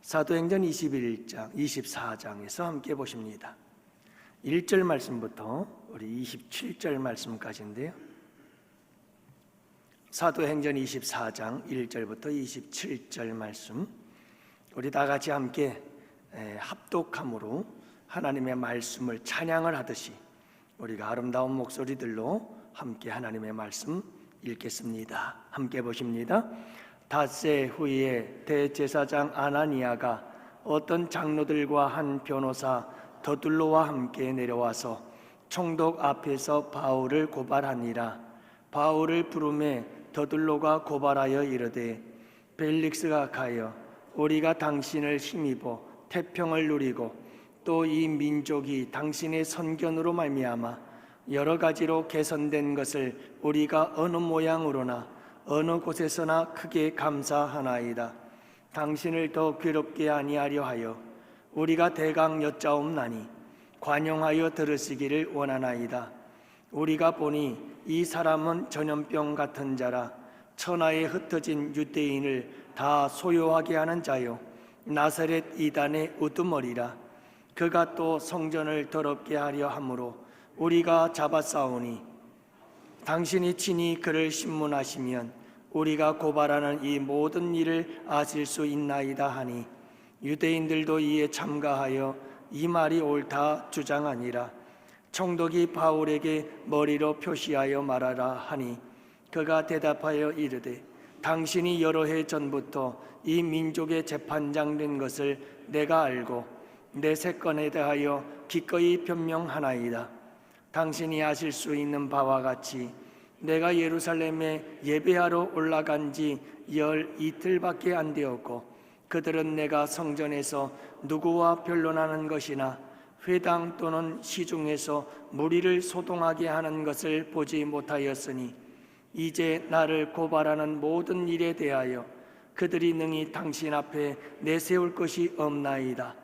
사도행전 21장, 24장에서 함께 보십니다. 1절 말씀부터 우리 27절 말씀까지인데요. 사도행전 24장 1절부터 27절 말씀, 우리 다 같이 함께 합독함으로 하나님의 말씀을 찬양을 하듯이 우리가 아름다운 목소리들로 함께 하나님의 말씀 읽겠습니다. 함께 보십니다. 닷새 후에 대제사장 아나니아가 어떤 장로들과 한 변호사 더둘로와 함께 내려와서 총독 앞에서 바울을 고발하니라. 바울을 부르매 더둘로가 고발하여 이르되, 벨릭스가 가여 우리가 당신을 힘입어 태평을 누리고 또 이 민족이 당신의 선견으로 말미암아 여러 가지로 개선된 것을 우리가 어느 모양으로나 어느 곳에서나 크게 감사하나이다. 당신을 더 괴롭게 아니하려 하여 우리가 대강 여짜옵나니 관용하여 들으시기를 원하나이다. 우리가 보니 이 사람은 전염병 같은 자라 천하에 흩어진 유대인을 다 소요하게 하는 자요 나사렛 이단의 우두머리라. 그가 또 성전을 더럽게 하려 함으로 우리가 잡아싸우니 당신이 친히 그를 신문하시면 우리가 고발하는 이 모든 일을 아실 수 있나이다 하니, 유대인들도 이에 참가하여 이 말이 옳다 주장하니라. 총독이 바울에게 머리로 표시하여 말하라 하니, 그가 대답하여 이르되, 당신이 여러 해 전부터 이 민족의 재판장 된 것을 내가 알고 내 세건에 대하여 기꺼이 변명하나이다. 당신이 아실 수 있는 바와 같이 내가 예루살렘에 예배하러 올라간 지 12일밖에 안 되었고, 그들은 내가 성전에서 누구와 변론하는 것이나 회당 또는 시중에서 무리를 소동하게 하는 것을 보지 못하였으니, 이제 나를 고발하는 모든 일에 대하여 그들이 능히 당신 앞에 내세울 것이 없나이다.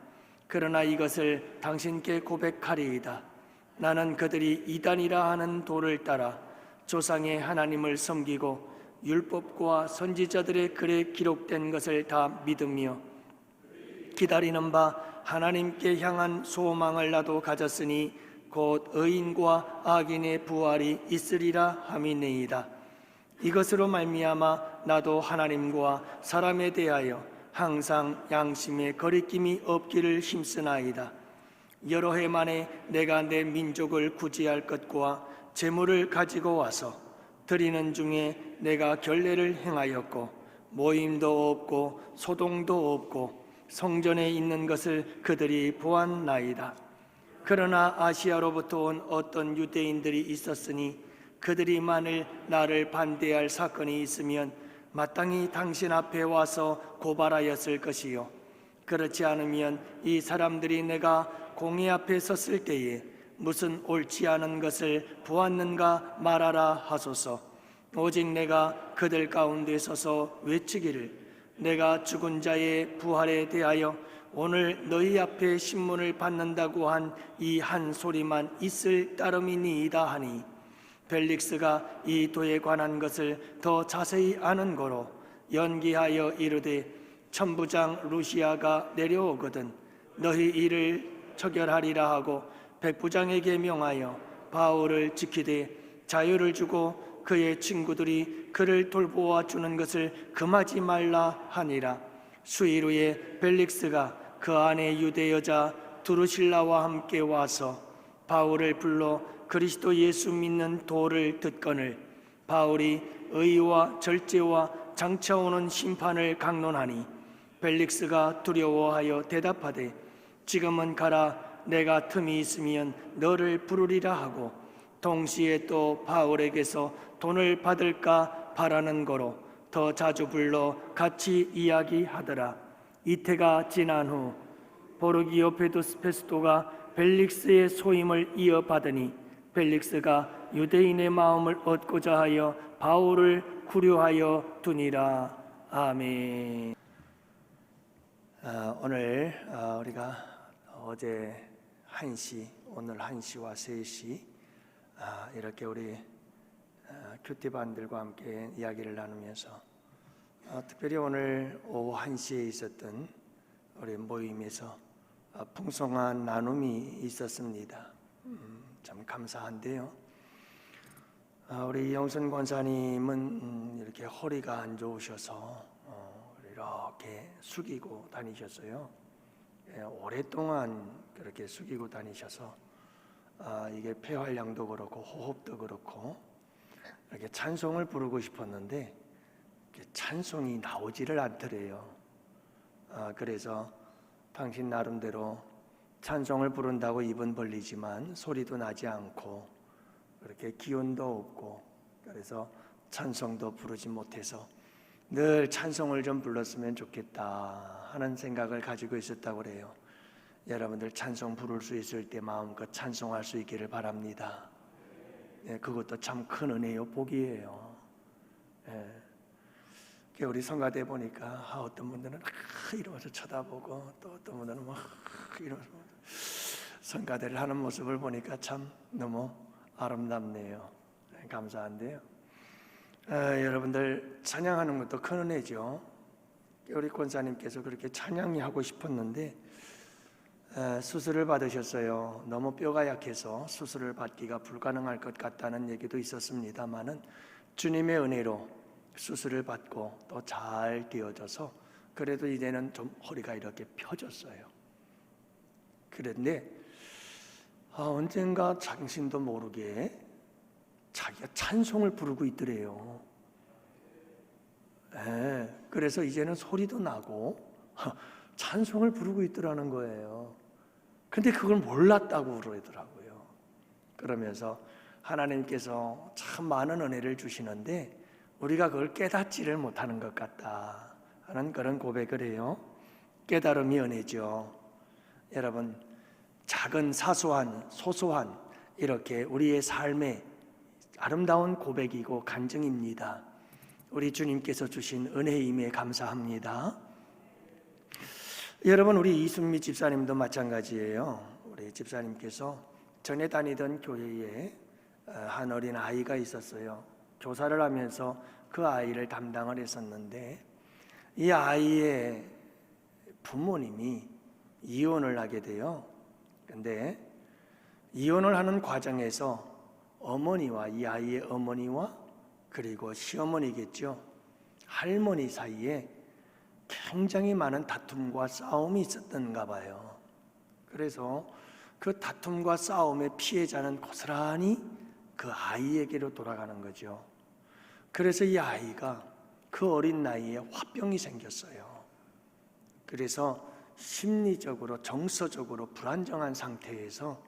그러나 이것을 당신께 고백하리이다. 나는 그들이 이단이라 하는 도를 따라 조상의 하나님을 섬기고 율법과 선지자들의 글에 기록된 것을 다 믿으며 기다리는 바 하나님께 향한 소망을 나도 가졌으니 곧 의인과 악인의 부활이 있으리라 함이니이다. 이것으로 말미암아 나도 하나님과 사람에 대하여 항상 양심의 거리낌이 없기를 힘쓰나이다. 여러 해 만에 내가 내 민족을 구제할 것과 재물을 가지고 와서 드리는 중에 내가 결례를 행하였고 모임도 없고 소동도 없고 성전에 있는 것을 그들이 보았나이다. 그러나 아시아로부터 온 어떤 유대인들이 있었으니 그들이 만일 나를 반대할 사건이 있으면 마땅히 당신 앞에 와서 고발하였을 것이요, 그렇지 않으면 이 사람들이 내가 공의 앞에 섰을 때에 무슨 옳지 않은 것을 보았는가 말하라 하소서. 오직 내가 그들 가운데 서서 외치기를, 내가 죽은 자의 부활에 대하여 오늘 너희 앞에 신문을 받는다고 한 이 한 소리만 있을 따름이니이다 하니, 벨릭스가 이 도에 관한 것을 더 자세히 아는 거로 연기하여 이르되, 천부장 루시아가 내려오거든 너희 일을 처결하리라 하고 백부장에게 명하여 바울을 지키되 자유를 주고 그의 친구들이 그를 돌보아 주는 것을 금하지 말라 하니라. 수일 후에 벨릭스가 그 안에 유대 여자 두루실라와 함께 와서 바울을 불러 그리스도 예수 믿는 도를 듣거늘 바울이 의와 절제와 장차 오는 심판을 강론하니, 벨릭스가 두려워하여 대답하되, 지금은 가라. 내가 틈이 있으면 너를 부르리라 하고 동시에 또 바울에게서 돈을 받을까 바라는 거로 더 자주 불러 같이 이야기하더라. 이태가 지난 후 보르기오 페스토가 벨릭스의 소임을 이어받으니 벨릭스가 유대인의 마음을 얻고자 하여 바울을 구려하여 두니라. 아멘. 오늘 우리가 어제 1시, 오늘 1시와 3시 이렇게 우리 큐티반들과 함께 이야기를 나누면서 특별히 오늘 오후 1시에 있었던 우리 모임에서 풍성한 나눔이 있었습니다. 참 감사한데요. 우리 영선 권사님은 이렇게 허리가 안 좋으셔서 이렇게 숙이고 다니셨어요. 오랫동안 그렇게 숙이고 다니셔서 이게 폐활량도 그렇고 호흡도 그렇고 이렇게 찬송을 부르고 싶었는데 찬송이 나오지를 않더래요. 그래서 당신 나름대로 찬송을 부른다고 입은 벌리지만 소리도 나지 않고 그렇게 기운도 없고 그래서 찬송도 부르지 못해서 늘 찬송을 좀 불렀으면 좋겠다 하는 생각을 가지고 있었다고 그래요. 여러분들 찬송 부를 수 있을 때 마음껏 찬송할 수 있기를 바랍니다. 그것도 참 큰 은혜요, 복이에요. 우리 성가대 보니까 어떤 분들은 이러면서 쳐다보고 또 어떤 분들은 막 이러면서 성가대를 하는 모습을 보니까 참 너무 아름답네요. 감사한데요. 여러분들 찬양하는 것도 큰 은혜죠. 우리 권사님께서 그렇게 찬양이 하고 싶었는데 수술을 받으셨어요. 너무 뼈가 약해서 수술을 받기가 불가능할 것 같다는 얘기도 있었습니다만은 주님의 은혜로 수술을 받고 또 잘 되어져서 그래도 이제는 좀 허리가 이렇게 펴졌어요. 그런데 언젠가 당신도 모르게 자기가 찬송을 부르고 있더래요. 그래서 이제는 소리도 나고 찬송을 부르고 있더라는 거예요. 근데 그걸 몰랐다고 그러더라고요. 그러면서 하나님께서 참 많은 은혜를 주시는데 우리가 그걸 깨닫지를 못하는 것 같다 하는 그런 고백을 해요. 깨달음이 은혜죠. 여러분, 작은 사소한 소소한 이렇게 우리의 삶의 아름다운 고백이고 간증입니다. 우리 주님께서 주신 은혜임에 감사합니다. 여러분, 우리 이순미 집사님도 마찬가지예요. 우리 집사님께서 전에 다니던 교회에 한 어린 아이가 있었어요. 교사를 하면서 그 아이를 담당을 했었는데 이 아이의 부모님이 이혼을 하게 돼요. 근데 이혼을 하는 과정에서 어머니와 이 아이의 어머니와 그리고 시어머니겠죠. 할머니 사이에 굉장히 많은 다툼과 싸움이 있었던가 봐요. 그래서 그 다툼과 싸움의 피해자는 고스란히 그 아이에게로 돌아가는 거죠. 그래서 이 아이가 그 어린 나이에 화병이 생겼어요. 그래서 심리적으로 정서적으로 불안정한 상태에서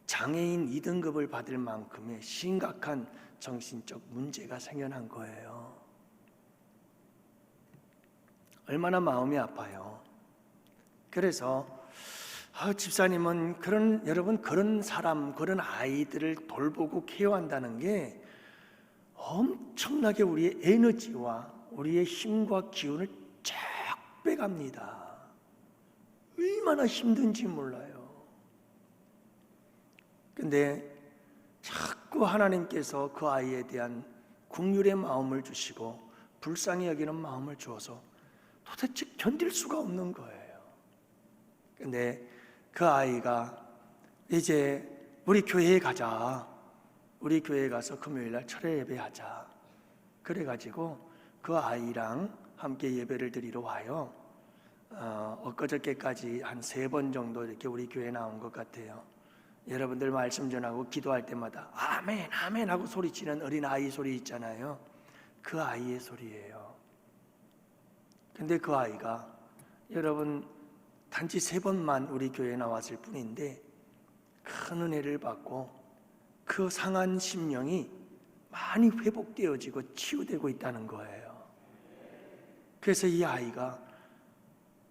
장애인 2등급을 받을 만큼의 심각한 정신적 문제가 생겨난 거예요. 얼마나 마음이 아파요. 그래서 집사님은 여러분 그런 사람, 그런 아이들을 돌보고 케어한다는 게 엄청나게 우리의 에너지와 우리의 힘과 기운을 쫙 빼갑니다. 얼마나 힘든지 몰라요. 근데 자꾸 하나님께서 그 아이에 대한 긍휼의 마음을 주시고 불쌍히 여기는 마음을 주어서 도대체 견딜 수가 없는 거예요. 근데 그 아이가 이제 우리 교회에 가자. 우리 교회에 가서 금요일날 철회 예배하자. 그래가지고 그 아이랑 함께 예배를 드리러 와요. 엊그저께까지 한 3번 정도 이렇게 우리 교회에 나온 것 같아요. 여러분들 말씀 전하고 기도할 때마다 아멘 아멘 하고 소리치는 어린 아이 소리 있잖아요. 그 아이의 소리예요. 근데 그 아이가 여러분 단지 3번만 우리 교회에 나왔을 뿐인데 큰 은혜를 받고 그 상한 심령이 많이 회복되어지고 치유되고 있다는 거예요. 그래서 이 아이가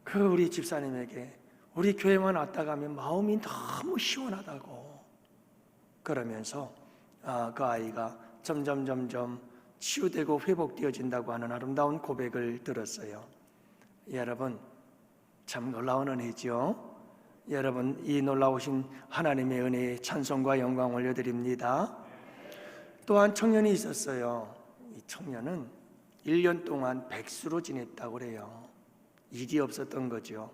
그 우리 집사님에게 우리 교회만 왔다 가면 마음이 너무 시원하다고 그러면서 그 아이가 점점 치유되고 회복되어진다고 하는 아름다운 고백을 들었어요. 여러분 참 놀라운 은혜죠. 여러분 이 놀라우신 하나님의 은혜에 찬송과 영광 올려드립니다. 또한 청년이 있었어요. 이 청년은 1년 동안 백수로 지냈다고 그래요. 일이 없었던 거죠.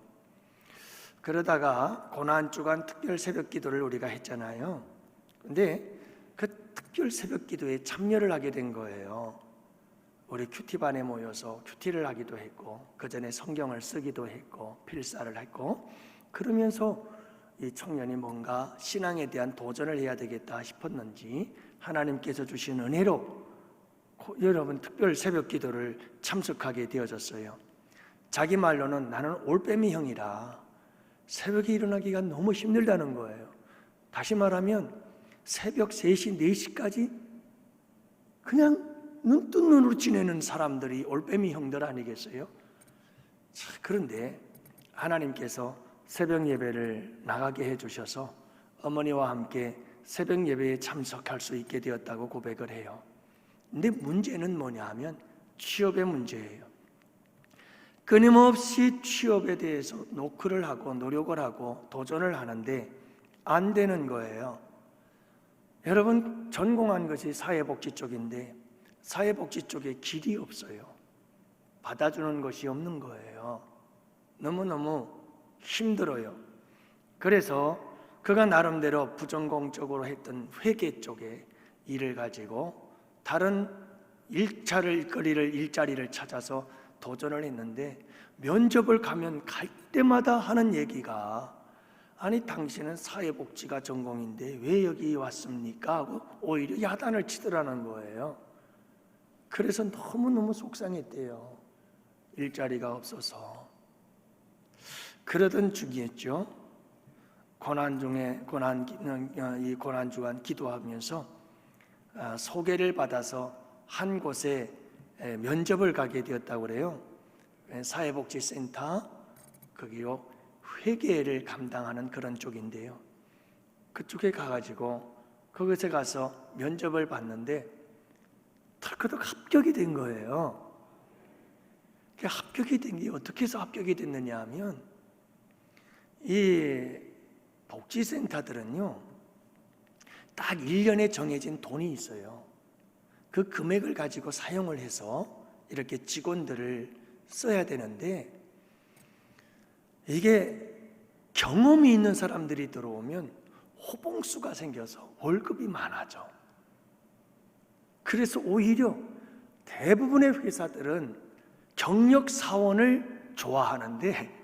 그러다가 고난주간 특별 새벽 기도를 우리가 했잖아요. 근데 그 특별 새벽 기도에 참여를 하게 된 거예요. 우리 큐티반에 모여서 큐티를 하기도 했고, 그 전에 성경을 쓰기도 했고, 필사를 했고, 그러면서 이 청년이 뭔가 신앙에 대한 도전을 해야 되겠다 싶었는지 하나님께서 주신 은혜로 여러분 특별 새벽 기도를 참석하게 되어졌어요. 자기 말로는 나는 올빼미 형이라 새벽에 일어나기가 너무 힘들다는 거예요. 다시 말하면 새벽 3시, 4시까지 그냥 눈뜬 눈으로 지내는 사람들이 올빼미 형들 아니겠어요? 그런데 하나님께서 새벽 예배를 나가게 해주셔서 어머니와 함께 새벽 예배에 참석할 수 있게 되었다고 고백을 해요. 근데 문제는 뭐냐 하면 취업의 문제예요. 끊임없이 취업에 대해서 노크를 하고 노력을 하고 도전을 하는데 안 되는 거예요. 여러분, 전공한 것이 사회복지 쪽인데 사회복지 쪽에 길이 없어요. 받아주는 것이 없는 거예요. 너무너무 힘들어요. 그래서 그가 나름대로 부전공적으로 했던 회계 쪽에 일을 가지고 다른 일자리를 찾아서 도전을 했는데 면접을 가면 갈 때마다 하는 얘기가 아니 당신은 사회복지가 전공인데 왜 여기 왔습니까? 하고 오히려 야단을 치더라는 거예요. 그래서 너무너무 속상했대요. 일자리가 없어서. 그러던 중이었죠. 이 고난 주간 기도하면서 소개를 받아서 한 곳에 면접을 가게 되었다고 그래요. 사회복지센터, 거기요 회계를 감당하는 그런 쪽인데요. 그쪽에 가가지고 거기서 가서 면접을 봤는데 털커덕 합격이 된 거예요. 합격이 된 게 어떻게 해서 합격이 됐느냐 하면 이 복지센터들은요 딱 1년에 정해진 돈이 있어요. 그 금액을 가지고 사용을 해서 이렇게 직원들을 써야 되는데 이게 경험이 있는 사람들이 들어오면 호봉수가 생겨서 월급이 많아져. 그래서 오히려 대부분의 회사들은 경력 사원을 좋아하는데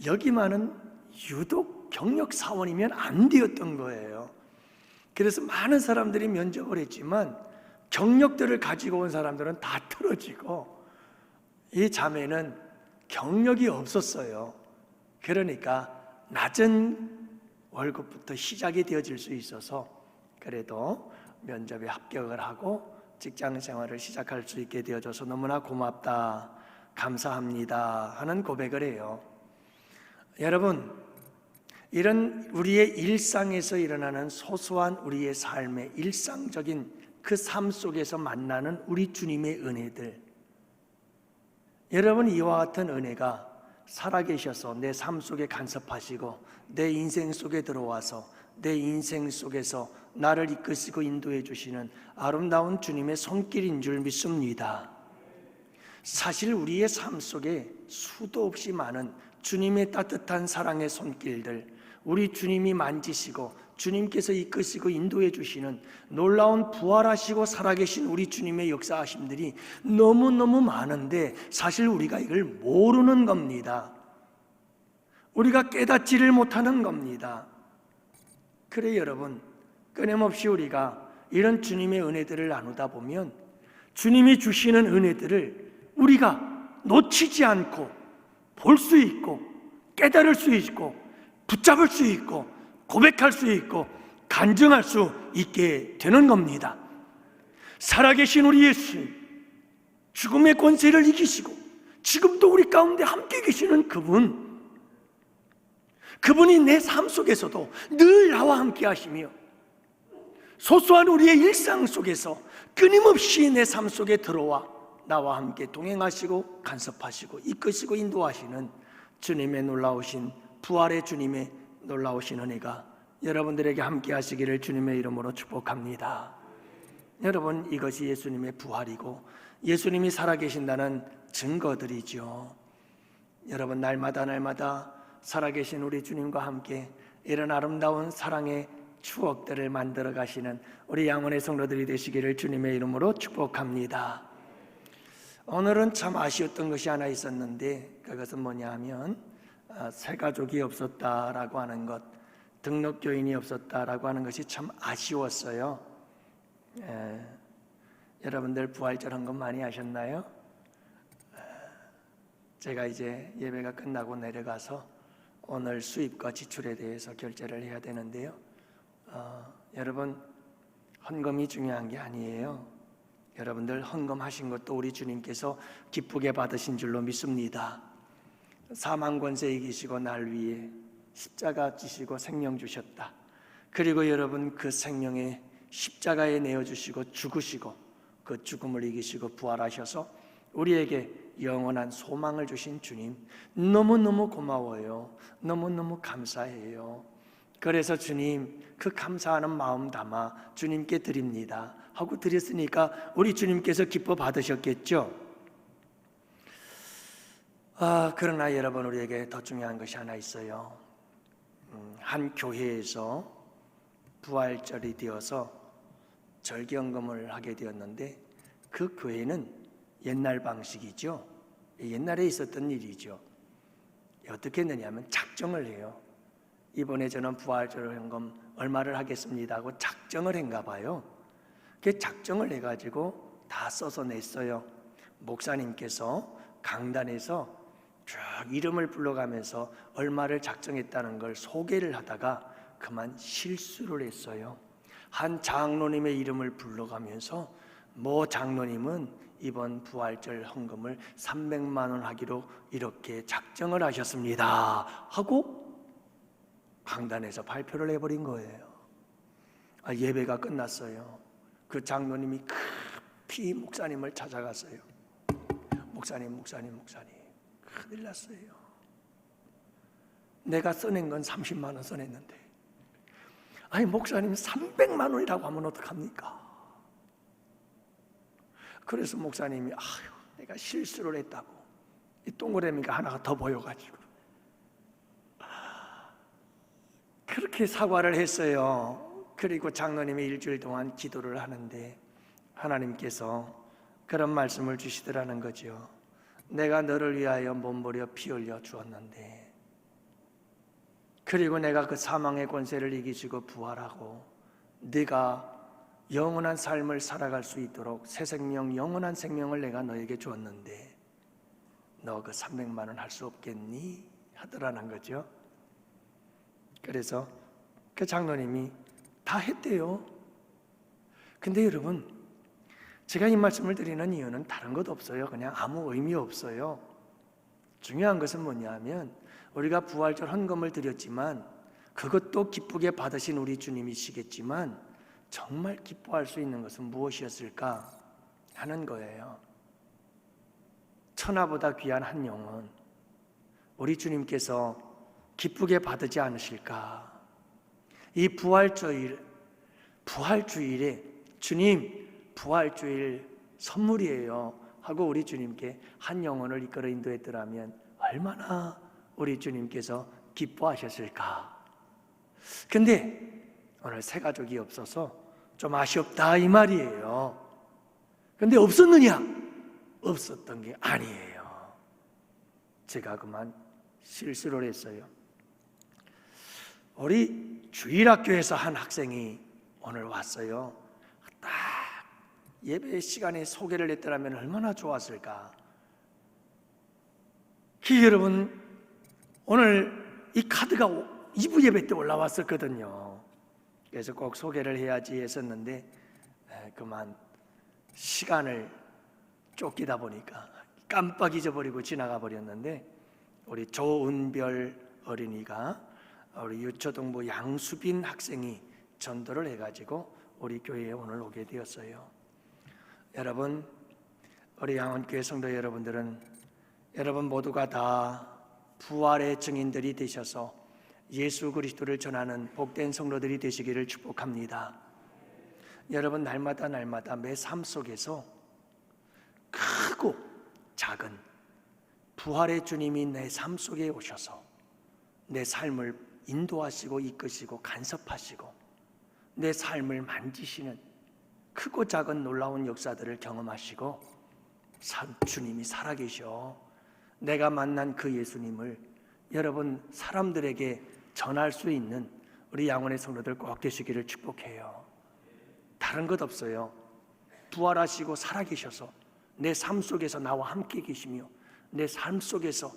여기만은 유독 경력 사원이면 안 되었던 거예요. 그래서 많은 사람들이 면접을 했지만 경력들을 가지고 온 사람들은 다 틀어지고 이 자매는 경력이 없었어요. 그러니까 낮은 월급부터 시작이 되어질 수 있어서 그래도 면접에 합격을 하고 직장 생활을 시작할 수 있게 되어져서 너무나 고맙다, 감사합니다 하는 고백을 해요. 여러분, 이런 우리의 일상에서 일어나는 소소한 우리의 삶의 일상적인 그 삶 속에서 만나는 우리 주님의 은혜들, 여러분 이와 같은 은혜가 살아계셔서 내 삶 속에 간섭하시고 내 인생 속에 들어와서 내 인생 속에서 나를 이끄시고 인도해 주시는 아름다운 주님의 손길인 줄 믿습니다. 사실 우리의 삶 속에 수도 없이 많은 주님의 따뜻한 사랑의 손길들, 우리 주님이 만지시고 주님께서 이끄시고 인도해 주시는 놀라운 부활하시고 살아계신 우리 주님의 역사하심들이 너무너무 많은데 사실 우리가 이걸 모르는 겁니다. 우리가 깨닫지를 못하는 겁니다. 그래 여러분, 끊임없이 우리가 이런 주님의 은혜들을 나누다 보면 주님이 주시는 은혜들을 우리가 놓치지 않고 볼 수 있고 깨달을 수 있고 붙잡을 수 있고 고백할 수 있고 간증할 수 있게 되는 겁니다. 살아계신 우리 예수, 죽음의 권세를 이기시고 지금도 우리 가운데 함께 계시는 그분이 내 삶 속에서도 늘 나와 함께 하시며 소소한 우리의 일상 속에서 끊임없이 내 삶 속에 들어와 나와 함께 동행하시고 간섭하시고 이끄시고 인도하시는 주님의 놀라우신 부활의 주님의 놀라우신 은혜가 여러분들에게 함께 하시기를 주님의 이름으로 축복합니다. 여러분, 이것이 예수님의 부활이고 예수님이 살아계신다는 증거들이죠. 여러분, 날마다 살아계신 우리 주님과 함께 이런 아름다운 사랑의 추억들을 만들어 가시는 우리 양원의 성도들이 되시기를 주님의 이름으로 축복합니다. 오늘은 참 아쉬웠던 것이 하나 있었는데, 그것은 뭐냐 하면 새가족이 없었다라고 하는 것, 등록교인이 없었다라고 하는 것이 참 아쉬웠어요. 여러분들 부활절 헌금 많이 하셨나요? 제가 이제 예배가 끝나고 내려가서 오늘 수입과 지출에 대해서 결제를 해야 되는데요. 여러분, 헌금이 중요한 게 아니에요. 여러분들 헌금하신 것도 우리 주님께서 기쁘게 받으신 줄로 믿습니다. 사망 권세 이기시고 날 위해 십자가 지시고 생명 주셨다. 그리고 여러분 그 생명에 십자가에 내어주시고 죽으시고 그 죽음을 이기시고 부활하셔서 우리에게 영원한 소망을 주신 주님, 너무너무 고마워요. 너무너무 감사해요. 그래서 주님, 그 감사하는 마음 담아 주님께 드립니다 하고 드렸으니까 우리 주님께서 기뻐 받으셨겠죠. 그러나 여러분, 우리에게 더 중요한 것이 하나 있어요. 한 교회에서 부활절이 되어서 절기헌금을 하게 되었는데, 그 교회는 옛날 방식이죠. 옛날에 있었던 일이죠. 어떻게 했느냐면 작정을 해요. 이번에 저는 부활절 헌금 얼마를 하겠습니다 하고 작정을 했가 봐요. 그 작정을 해가지고 다 써서 냈어요. 목사님께서 강단에서 쭉 이름을 불러가면서 얼마를 작정했다는 걸 소개를 하다가 그만 실수를 했어요. 한 장로님의 이름을 불러가면서 모 장로님은 이번 부활절 헌금을 300만 원 하기로 이렇게 작정을 하셨습니다 하고 강단에서 발표를 해버린 거예요. 예배가 끝났어요. 그 장로님이 급히 목사님을 찾아갔어요. 목사님 큰일 났어요. 내가 써낸 건 30만 원 써냈는데, 아니 목사님 300만 원이라고 하면 어떡합니까? 그래서 목사님이 내가 실수를 했다고, 이 동그라미가 하나가 더 보여가지고 그렇게 사과를 했어요. 그리고 장로님이 일주일 동안 기도를 하는데 하나님께서 그런 말씀을 주시더라는 거죠. 내가 너를 위하여 몸부려 피 흘려 주었는데, 그리고 내가 그 사망의 권세를 이기시고 부활하고 네가 영원한 삶을 살아갈 수 있도록 새 생명, 영원한 생명을 내가 너에게 주었는데 너 그 300만 원 할 수 없겠니? 하더라는 거죠. 그래서 그 장로님이 다 했대요. 근데 여러분, 제가 이 말씀을 드리는 이유는 다른 것 없어요. 그냥 아무 의미 없어요. 중요한 것은 뭐냐면, 우리가 부활절 헌금을 드렸지만 그것도 기쁘게 받으신 우리 주님이시겠지만 정말 기뻐할 수 있는 것은 무엇이었을까 하는 거예요. 천하보다 귀한 한 영혼, 우리 주님께서 기쁘게 받으지 않으실까? 이 부활주일에 주님, 부활주일 선물이에요 하고 우리 주님께 한 영혼을 이끌어 인도했더라면 얼마나 우리 주님께서 기뻐하셨을까? 근데 오늘 새 가족이 없어서 좀 아쉽다 이 말이에요. 근데 없었느냐? 없었던 게 아니에요. 제가 그만 실수를 했어요. 우리 주일학교에서 한 학생이 오늘 왔어요. 딱 예배 시간에 소개를 했더라면 얼마나 좋았을까. 여러분, 오늘 이 카드가 2부 예배 때 올라왔었거든요. 그래서 꼭 소개를 해야지 했었는데 그만 시간을 쫓기다 보니까 깜빡 잊어버리고 지나가 버렸는데, 우리 조은별 어린이가 우리 유초동부 양수빈 학생이 전도를 해가지고 우리 교회에 오늘 오게 되었어요. 여러분, 우리 양원교회 성도 여러분들은 여러분 모두가 다 부활의 증인들이 되셔서 예수 그리스도를 전하는 복된 성도들이 되시기를 축복합니다. 여러분, 날마다 매 삶 속에서 크고 작은 부활의 주님이 내 삶 속에 오셔서 내 삶을 인도하시고 이끄시고 간섭하시고 내 삶을 만지시는 크고 작은 놀라운 역사들을 경험하시고 주님이 살아계셔 내가 만난 그 예수님을 여러분 사람들에게 전할 수 있는 우리 양원의 성도들 꼭 되시기를 축복해요. 다른 것 없어요. 부활하시고 살아계셔서 내 삶 속에서 나와 함께 계시며 내 삶 속에서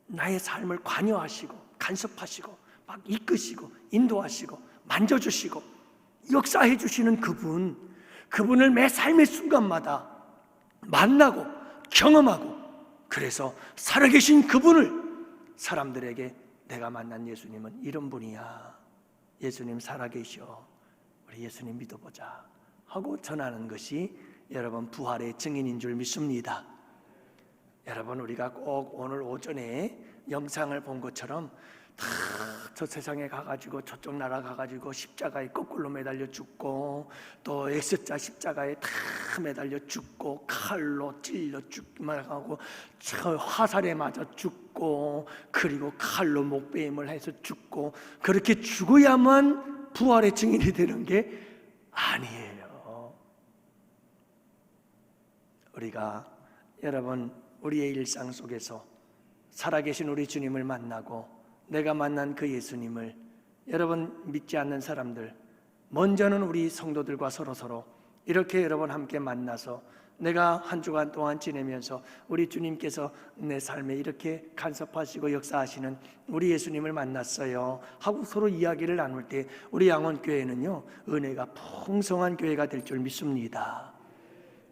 나의 삶을 관여하시고 간섭하시고 막 이끄시고 인도하시고 만져주시고 역사해 주시는 그분을 매 삶의 순간마다 만나고 경험하고 그래서 살아계신 그분을 사람들에게 내가 만난 예수님은 이런 분이야, 예수님 살아계셔, 우리 예수님 믿어보자 하고 전하는 것이 여러분 부활의 증인인 줄 믿습니다. 여러분 우리가 꼭 오늘 오전에 영상을 본 것처럼 다 저 세상에 가가지고 저쪽 나라 가가지고 십자가에 거꾸로 매달려 죽고 또 X자 십자가에 다 매달려 죽고 칼로 찔려 죽고 화살에 맞아 죽고 그리고 칼로 목베임을 해서 죽고 그렇게 죽어야만 부활의 증인이 되는 게 아니에요. 우리가 여러분 우리의 일상 속에서 살아계신 우리 주님을 만나고 내가 만난 그 예수님을 여러분 믿지 않는 사람들 먼저는 우리 성도들과 서로 이렇게 여러분 함께 만나서 내가 한 주간 동안 지내면서 우리 주님께서 내 삶에 이렇게 간섭하시고 역사하시는 우리 예수님을 만났어요 하고 서로 이야기를 나눌 때 우리 양원교회는요 은혜가 풍성한 교회가 될 줄 믿습니다.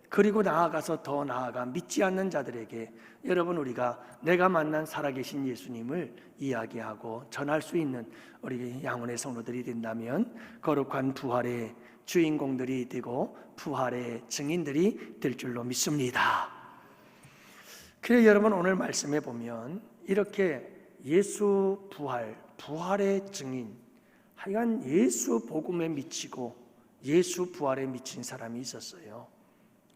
그리고 나아가서 더 나아가 믿지 않는 자들에게 여러분 우리가 내가 만난 살아계신 예수님을 이야기하고 전할 수 있는 우리 양원의 성도들이 된다면 거룩한 부활의 주인공들이 되고 부활의 증인들이 될 줄로 믿습니다. 그래서 여러분 오늘 말씀해 보면 이렇게 예수 부활의 증인 하여간 예수 복음에 미치고 예수 부활에 미친 사람이 있었어요.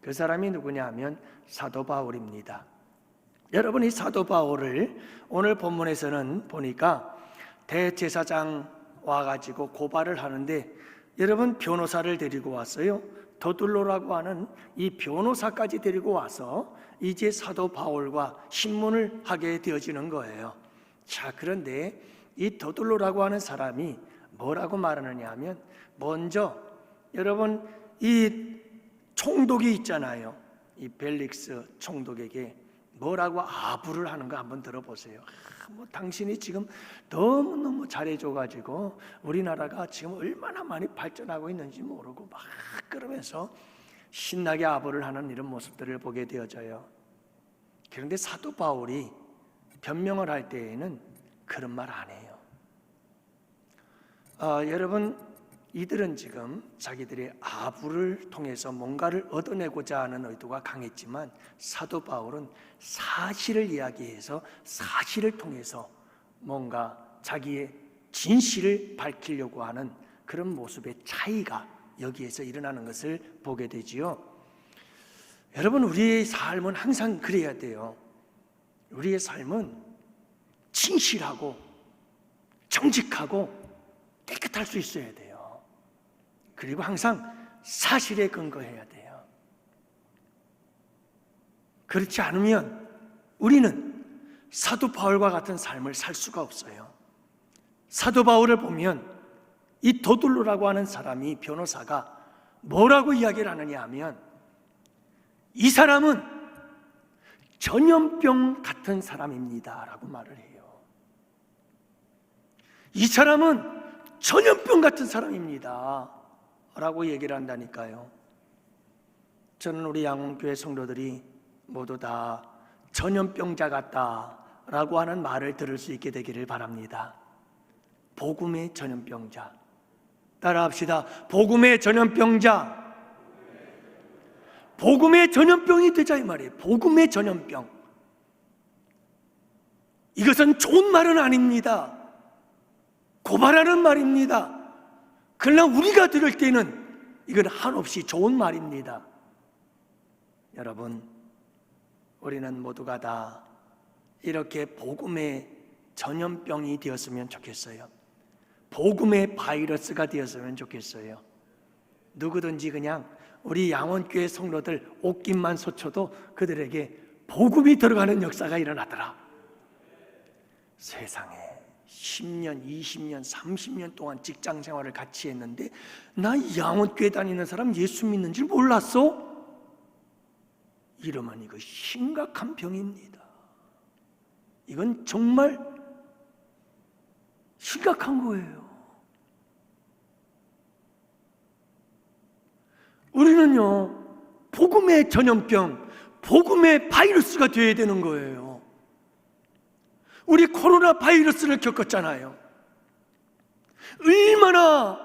그 사람이 누구냐 하면 사도 바울입니다. 여러분 이 사도 바울을 오늘 본문에서는 보니까 대제사장 와가지고 고발을 하는데 여러분 변호사를 데리고 왔어요. 더둘로라고 하는 이 변호사까지 데리고 와서 이제 사도 바울과 신문을 하게 되어지는 거예요. 자, 그런데 이 더둘로라고 하는 사람이 뭐라고 말하느냐 하면 먼저 여러분 이 총독이 있잖아요. 이 벨릭스 총독에게 뭐라고 아부를 하는 거 한번 들어보세요. 당신이 지금 너무너무 잘해줘가지고 우리나라가 지금 얼마나 많이 발전하고 있는지 모르고 막 그러면서 신나게 아부를 하는 이런 모습들을 보게 되어져요. 그런데 사도 바울이 변명을 할 때에는 그런 말 안 해요. 여러분 이들은 지금 자기들의 아부를 통해서 뭔가를 얻어내고자 하는 의도가 강했지만 사도 바울은 사실을 이야기해서 사실을 통해서 뭔가 자기의 진실을 밝히려고 하는 그런 모습의 차이가 여기에서 일어나는 것을 보게 되지요. 여러분 우리의 삶은 항상 그래야 돼요. 우리의 삶은 진실하고 정직하고 깨끗할 수 있어야 돼요. 그리고 항상 사실에 근거해야 돼요. 그렇지 않으면 우리는 사도 바울과 같은 삶을 살 수가 없어요. 사도 바울을 보면 이 더둘로라고 하는 사람이 변호사가 뭐라고 이야기를 하느냐 하면 이 사람은 전염병 같은 사람입니다 라고 말을 해요. 이 사람은 전염병 같은 사람입니다 라고 얘기를 한다니까요. 저는 우리 양원교회 성도들이 모두 다 전염병자 같다 라고 하는 말을 들을 수 있게 되기를 바랍니다. 복음의 전염병자, 따라합시다. 복음의 전염병자, 복음의 전염병이 되자 이 말이에요. 복음의 전염병. 이것은 좋은 말은 아닙니다. 고발하는 말입니다. 그러나 우리가 들을 때는 이건 한없이 좋은 말입니다. 여러분, 우리는 모두가 다 이렇게 복음의 전염병이 되었으면 좋겠어요. 복음의 바이러스가 되었으면 좋겠어요. 누구든지 그냥 우리 양원교회 성도들 옷깃만 스쳐도 그들에게 복음이 들어가는 역사가 일어나더라. 세상에 10년, 20년, 30년 동안 직장 생활을 같이 했는데 나 양원교회 다니는 사람 예수 믿는 줄 몰랐어? 이러면 이거 심각한 병입니다. 이건 정말 심각한 거예요. 우리는요, 복음의 전염병, 복음의 바이러스가 되어야 되는 거예요. 우리 코로나 바이러스를 겪었잖아요. 얼마나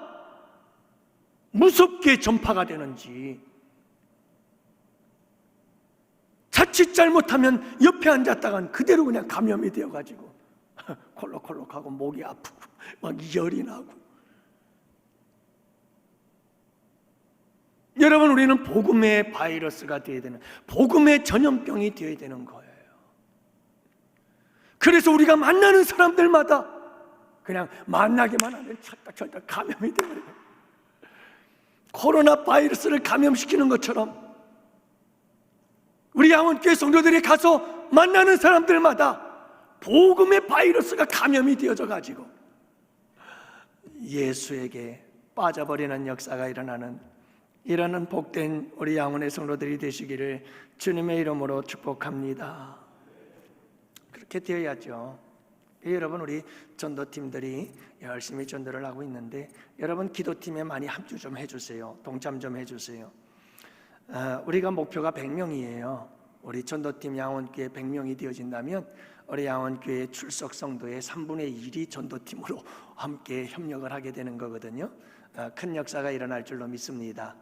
무섭게 전파가 되는지. 자칫 잘못하면 옆에 앉았다간 그대로 그냥 감염이 되어가지고 콜록콜록하고 목이 아프고 막 열이 나고. 여러분, 우리는 복음의 바이러스가 되어야 되는, 복음의 전염병이 되어야 되는 거예요. 그래서 우리가 만나는 사람들마다 그냥 만나기만 하면 찰떡찰떡 감염이 되어요. 코로나 바이러스를 감염시키는 것처럼 우리 양원교회 성도들이 가서 만나는 사람들마다 복음의 바이러스가 감염이 되어져 가지고 예수에게 빠져버리는 역사가 일어나는 복된 우리 양원의 성도들이 되시기를 주님의 이름으로 축복합니다. 그렇게 되어야죠. 여러분, 우리 전도팀들이 열심히 전도를 하고 있는데 여러분 기도팀에 많이 합주 좀 해주세요. 동참 좀 해주세요. 우리가 목표가 100명이에요. 우리 전도팀 양원교회 100명이 되어진다면 우리 양원교회 출석 성도의 3분의 1이 전도팀으로 함께 협력을 하게 되는 거거든요. 큰 역사가 일어날 줄로 믿습니다.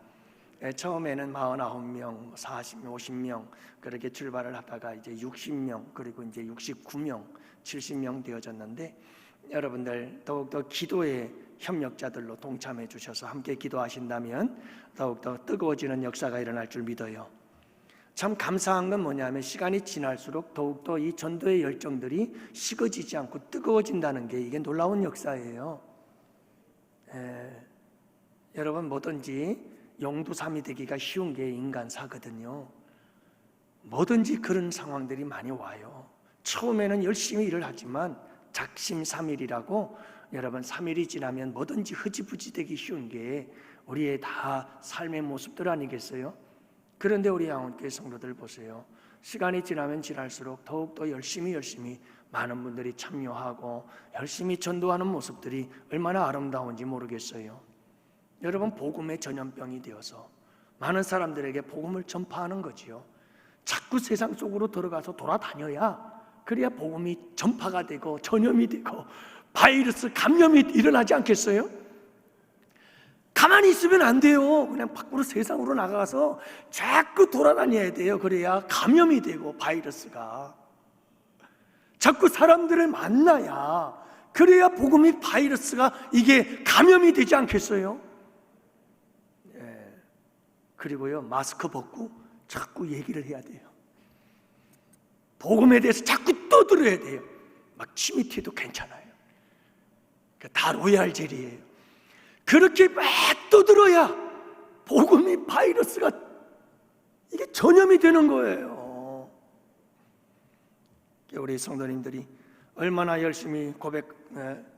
처음에는 49명, 40명, 50명 그렇게 출발을 하다가 이제 60명, 그리고 이제 69명, 70명 되어졌는데 여러분들 더욱더 기도의 협력자들로 동참해 주셔서 함께 기도하신다면 더욱더 뜨거워지는 역사가 일어날 줄 믿어요. 참 감사한 건 뭐냐면 시간이 지날수록 더욱더 이 전도의 열정들이 식어지지 않고 뜨거워진다는 게 이게 놀라운 역사예요. 여러분, 뭐든지 용두삼이 되기가 쉬운 게 인간사거든요. 뭐든지 그런 상황들이 많이 와요. 처음에는 열심히 일을 하지만 작심삼일이라고, 여러분 3일이 지나면 뭐든지 흐지부지 되기 쉬운 게 우리의 다 삶의 모습들 아니겠어요? 그런데 우리 양원교회 성도들 보세요. 시간이 지나면 지날수록 더욱더 열심히 많은 분들이 참여하고 열심히 전도하는 모습들이 얼마나 아름다운지 모르겠어요. 여러분, 복음의 전염병이 되어서 많은 사람들에게 복음을 전파하는 거지요. 자꾸 세상 속으로 들어가서 돌아다녀야 그래야 복음이 전파가 되고 전염이 되고 바이러스 감염이 일어나지 않겠어요? 가만히 있으면 안 돼요. 그냥 밖으로 세상으로 나가서 자꾸 돌아다녀야 돼요. 그래야 감염이 되고 바이러스가 자꾸 사람들을 만나야, 그래야 복음이 바이러스가 이게 감염이 되지 않겠어요? 그리고요, 마스크 벗고 자꾸 얘기를 해야 돼요. 복음에 대해서 자꾸 떠들어야 돼요. 막 침이 튀어도 괜찮아요. 다 로얄젤이에요. 그렇게 막 떠들어야 복음이 바이러스가 이게 전염이 되는 거예요. 우리 성도님들이 얼마나 열심히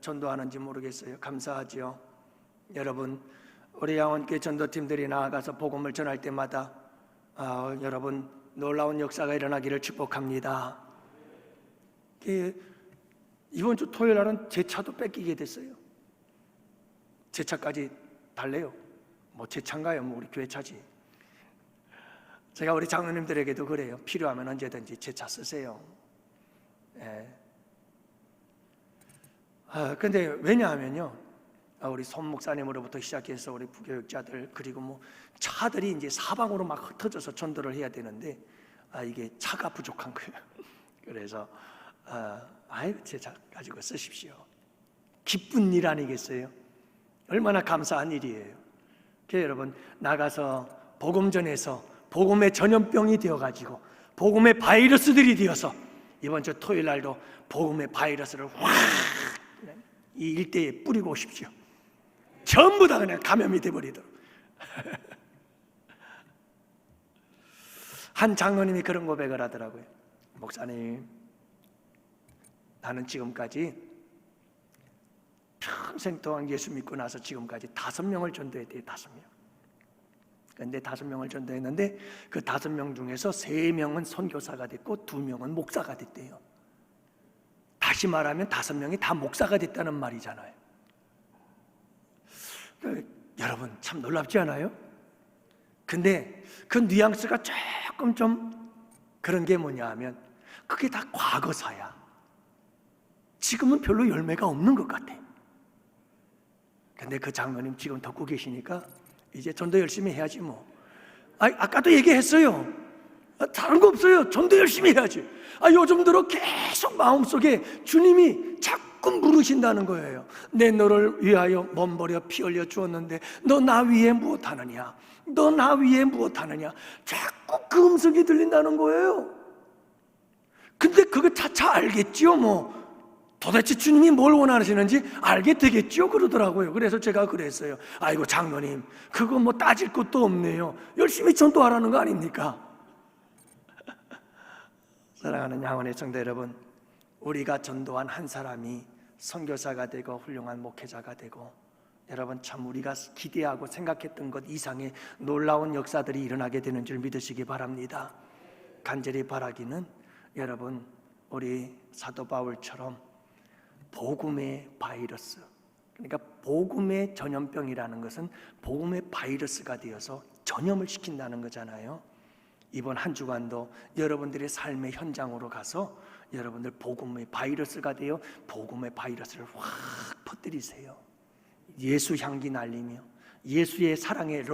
전도하는지 모르겠어요. 감사하지요. 여러분, 우리 양원교회 전도팀들이 나아가서 복음을 전할 때마다 여러분 놀라운 역사가 일어나기를 축복합니다. 이번 주 토요일 날은 제 차도 뺏기게 됐어요. 제 차까지 달래요. 뭐 제 차인가요? 뭐 우리 교회 차지. 제가 우리 장로님들에게도 그래요. 필요하면 언제든지 제 차 쓰세요. 근데 왜냐하면요, 우리 손 목사님으로부터 시작해서 우리 부교육자들, 그리고 뭐 차들이 이제 사방으로 막 흩어져서 전도를 해야 되는데 이게 차가 부족한 거예요. 그래서 제 차 가지고 쓰십시오. 기쁜 일 아니겠어요? 얼마나 감사한 일이에요. 여러분, 나가서 복음 전해서 복음의 전염병이 되어가지고 복음의 바이러스들이 되어서 이번 주 토요일 날도 복음의 바이러스를 확 이 일대에 뿌리고 오십시오. 전부 다 그냥 감염이 돼버리도록. 한 장로님이 그런 고백을 하더라고요. 목사님, 나는 지금까지 평생 동안 예수 믿고 나서 지금까지 5명을 전도했대요. 5명. 그런데 5명을 전도했는데 그 5명 중에서 3명은 선교사가 됐고 2명은 목사가 됐대요. 다시 말하면 5명이 다 목사가 됐다는 말이잖아요. 여러분 참 놀랍지 않아요? 근데 그 뉘앙스가 조금 좀 그런 게 뭐냐 하면 그게 다 과거사야. 지금은 별로 열매가 없는 것 같아. 근데 그 장로님 지금 듣고 계시니까 이제 전도 열심히 해야지 뭐. 아까도 얘기했어요. 다른 거 없어요. 전도 열심히 해야지. 요즘 들어 계속 마음속에 주님이 자꾸 물으신다는 거예요. 내 너를 위하여 몸버려 피 흘려 주었는데 너 나 위에 무엇하느냐? 너 나 위에 무엇하느냐? 자꾸 그 음성이 들린다는 거예요. 근데 그거 차차 알겠지요 뭐. 도대체 주님이 뭘 원하시는지 알게 되겠죠 그러더라고요. 그래서 제가 그랬어요. 아이고 장로님, 그거 뭐 따질 것도 없네요. 열심히 전도하라는 거 아닙니까? 사랑하는 양원의 성도 여러분, 우리가 전도한 한 사람이 선교사가 되고 훌륭한 목회자가 되고, 여러분 참 우리가 기대하고 생각했던 것 이상의 놀라운 역사들이 일어나게 되는 줄 믿으시기 바랍니다. 간절히 바라기는 여러분 우리 사도 바울처럼 복음의 바이러스, 그러니까 복음의 전염병이라는 것은 복음의 바이러스가 되어서 전염을 시킨다는 거잖아요. 이번 한 주간도 여러분들의 삶의 현장으로 가서 여러분들 복음의 바이러스가 되어 복음의 바이러스를 확 퍼뜨리세요. 예수 향기 날리며 예수의 사랑의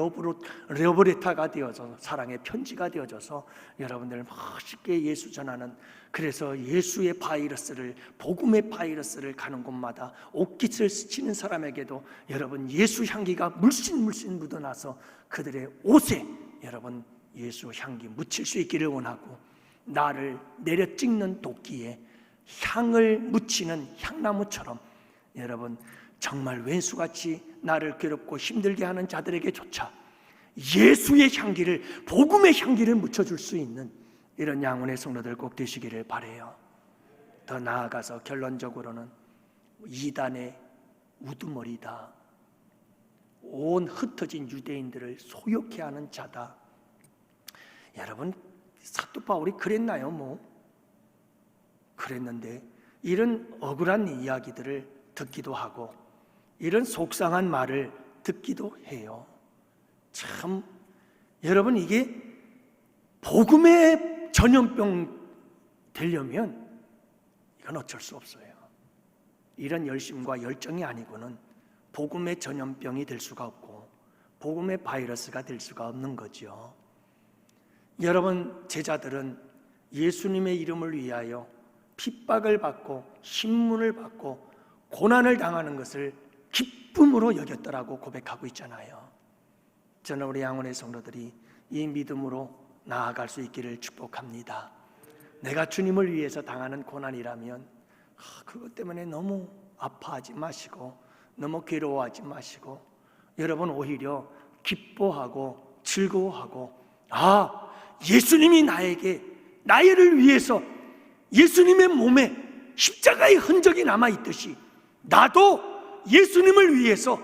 러브레터가 되어서 사랑의 편지가 되어져서 여러분들 멋있게 예수 전하는, 그래서 예수의 바이러스를, 복음의 바이러스를 가는 곳마다 옷깃을 스치는 사람에게도 여러분 예수 향기가 물씬 묻어나서 그들의 옷에 여러분 예수 향기 묻힐 수 있기를 원하고, 나를 내려 찍는 도끼에 향을 묻히는 향나무처럼 여러분 정말 왼수같이 나를 괴롭고 힘들게 하는 자들에게조차 예수의 향기를, 복음의 향기를 묻혀줄 수 있는 이런 양훈의 성도들 꼭 되시기를 바라요. 더 나아가서 결론적으로는 이단의 우두머리다, 온 흩어진 유대인들을 소욕해 하는 자다. 여러분 사도 바울이 그랬나요? 뭐 그랬는데 이런 억울한 이야기들을 듣기도 하고 이런 속상한 말을 듣기도 해요. 참 여러분 이게 복음의 전염병 되려면 이건 어쩔 수 없어요. 이런 열심과 열정이 아니고는 복음의 전염병이 될 수가 없고 복음의 바이러스가 될 수가 없는 거죠. 여러분 제자들은 예수님의 이름을 위하여 핍박을 받고 신문을 받고 고난을 당하는 것을 기쁨으로 여겼더라고 고백하고 있잖아요. 저는 우리 양원의 성도들이 이 믿음으로 나아갈 수 있기를 축복합니다. 내가 주님을 위해서 당하는 고난이라면 그것 때문에 너무 아파하지 마시고 너무 괴로워하지 마시고 여러분 오히려 기뻐하고 즐거워하고, 예수님이 나를 위해서 예수님의 몸에 십자가의 흔적이 남아있듯이 나도 예수님을 위해서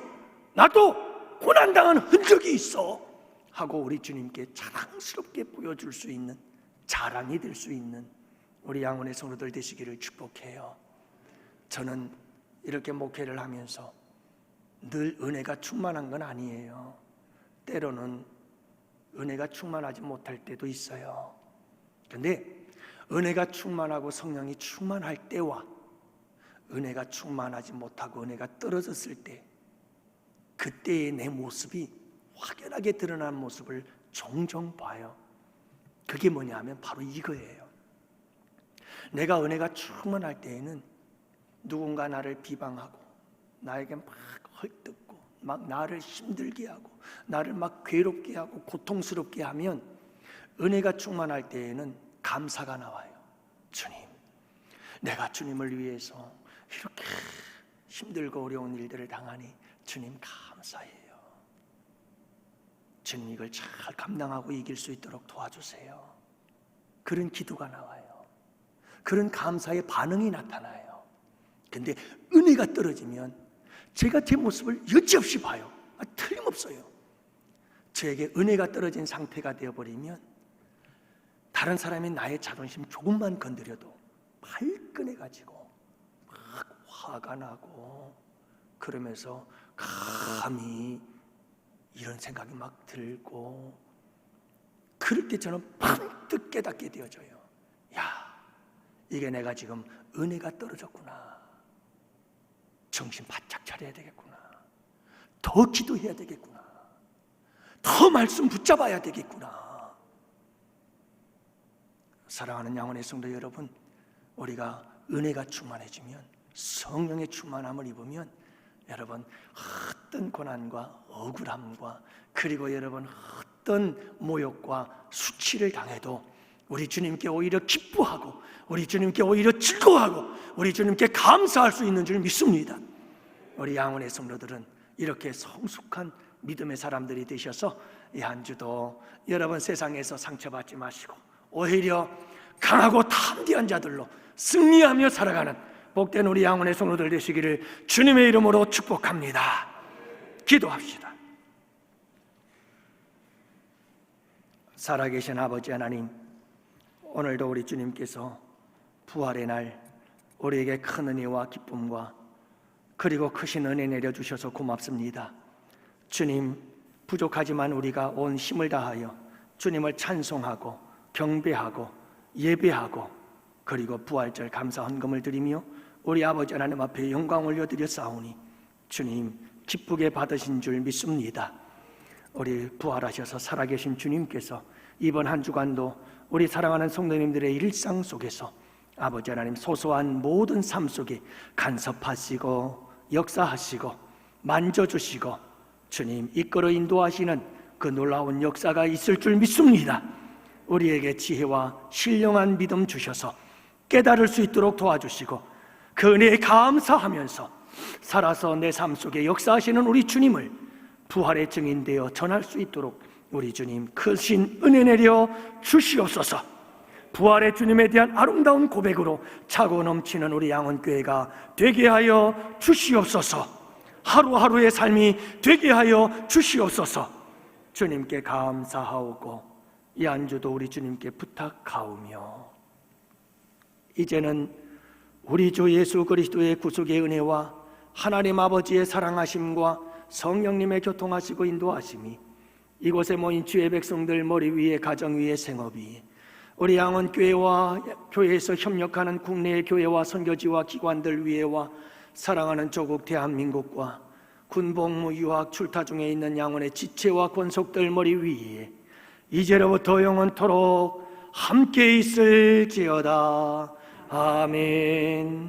나도 고난당한 흔적이 있어 하고 우리 주님께 자랑스럽게 보여줄 수 있는, 자랑이 될 수 있는 우리 양원의 성도들 되시기를 축복해요. 저는 이렇게 목회를 하면서 늘 은혜가 충만한 건 아니에요. 때로는 은혜가 충만하지 못할 때도 있어요. 그런데 은혜가 충만하고 성령이 충만할 때와 은혜가 충만하지 못하고 은혜가 떨어졌을 때, 그때의 내 모습이 확연하게 드러난 모습을 종종 봐요. 그게 뭐냐 하면 바로 이거예요. 내가 은혜가 충만할 때에는 누군가 나를 비방하고 나에게 막 헐뜯고 막 나를 힘들게 하고 나를 막 괴롭게 하고 고통스럽게 하면 은혜가 충만할 때에는 감사가 나와요. 주님, 내가 주님을 위해서 이렇게 힘들고 어려운 일들을 당하니 주님 감사해요. 주님 이걸 잘 감당하고 이길 수 있도록 도와주세요. 그런 기도가 나와요. 그런 감사의 반응이 나타나요. 근데 은혜가 떨어지면 제가 제 모습을 여지없이 봐요. 틀림없어요. 저에게 은혜가 떨어진 상태가 되어버리면 다른 사람이 나의 자존심 조금만 건드려도 발끈해가지고 막 화가 나고, 그러면서 감히 이런 생각이 막 들고, 그럴 때 저는 번뜩 깨닫게 되어져요. 야, 이게 내가 지금 은혜가 떨어졌구나. 정신 바짝 차려야 되겠구나. 더 기도해야 되겠구나. 더 말씀 붙잡아야 되겠구나. 사랑하는 양원의 성도 여러분, 우리가 은혜가 충만해지면, 성령의 충만함을 입으면 여러분 어떤 고난과 억울함과, 그리고 여러분 어떤 모욕과 수치를 당해도 우리 주님께 오히려 기뻐하고, 우리 주님께 오히려 즐거워하고, 우리 주님께 감사할 수 있는 줄 믿습니다. 우리 양원의 성도들은 이렇게 성숙한 믿음의 사람들이 되셔서 이 한 주도 여러분 세상에서 상처받지 마시고 오히려 강하고 담대한 자들로 승리하며 살아가는 복된 우리 양원의 성도들 되시기를 주님의 이름으로 축복합니다. 기도합시다. 살아계신 아버지 하나님, 오늘도 우리 주님께서 부활의 날 우리에게 큰 은혜와 기쁨과 그리고 크신 은혜 내려주셔서 고맙습니다. 주님, 부족하지만 우리가 온 힘을 다하여 주님을 찬송하고 경배하고 예배하고, 그리고 부활절 감사 헌금을 드리며 우리 아버지 하나님 앞에 영광 올려드려 싸우니 주님 기쁘게 받으신 줄 믿습니다. 우리 부활하셔서 살아계신 주님께서 이번 한 주간도 우리 사랑하는 성도님들의 일상 속에서 아버지 하나님 소소한 모든 삶 속에 간섭하시고 역사하시고 만져주시고 주님 이끌어 인도하시는 그 놀라운 역사가 있을 줄 믿습니다. 우리에게 지혜와 신령한 믿음 주셔서 깨달을 수 있도록 도와주시고 그 은혜에 감사하면서 살아서 내 삶 속에 역사하시는 우리 주님을 부활의 증인되어 전할 수 있도록 우리 주님 크신 은혜 내려 주시옵소서. 부활의 주님에 대한 아름다운 고백으로 차고 넘치는 우리 양원교회가 되게 하여 주시옵소서. 하루하루의 삶이 되게 하여 주시옵소서. 주님께 감사하오고 이 한 주도 우리 주님께 부탁하오며, 이제는 우리 주 예수 그리스도의 구속의 은혜와 하나님 아버지의 사랑하심과 성령님의 교통하시고 인도하심이 이곳에 모인 주의 백성들 머리 위에 가정 위에 생업 위에 우리 양원교회와 교회에서 협력하는 국내의 교회와 선교지와 기관들 위에와 사랑하는 조국 대한민국과 군복무 유학 출타 중에 있는 양원의 지체와 권속들 머리 위에 이제로부터 영원토록 함께 있을지어다. 아멘.